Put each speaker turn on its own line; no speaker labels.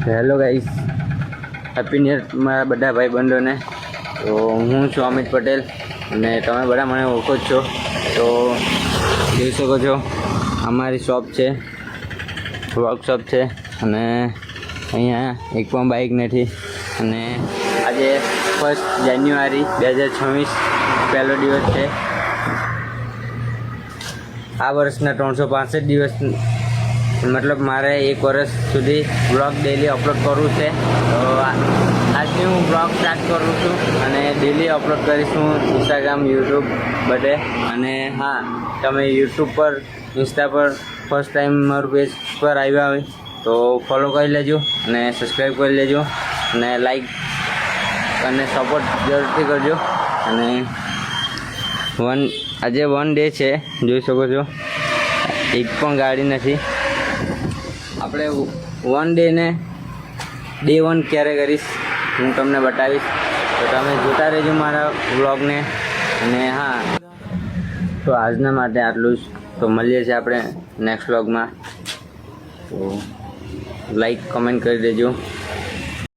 Hello guys, happy new year મારા બધા ભાઈ બંધોને. તો હું છું અમિત પટેલ અને તમે બધા મને ઓળખો જ છો. તો જોઈ શકો છો અમારી શોપ છે, વર્કશોપ છે અને અહીંયા એક પણ બાઇક નથી. અને આજે 1 જાન્યુઆરી 2026 પહેલો દિવસ છે. આ વર્ષના 365 દિવસ, મતલબ મારે 1 વર્ષ સુધી બ્લોગ ડેલી અપલોડ કરવું છે. તો આજથી હું બ્લોગ સ્ટાર્ટ કરું છું અને ડેલી અપલોડ કરીશું ઇન્સ્ટાગ્રામ, યુટ્યુબ બધે. અને હા, તમે યુટ્યુબ પર, ઇન્સ્ટા પર ફર્સ્ટ ટાઈમ મારું પેજ પર આવ્યા હોય તો ફોલો કરી લેજો અને સબસ્ક્રાઈબ કરી લેજો અને લાઈક અને સપોર્ટ જરૂરથી કરજો. અને આજે 1 ડે છે, જોઈ શકો છો એક પણ ગાડી નથી. આપણે 1 ડેને ડે 1 ક્યારે કરીશ હું તમને બતાવીશ, તો તમે જોતા રહેજો મારા વ્લોગને. અને હા, તો આજના માટે આટલું જ. તો મળીએ છીએ આપણે નેક્સ્ટ વ્લોગમાં. તો લાઈક કમેન્ટ કરી દેજો.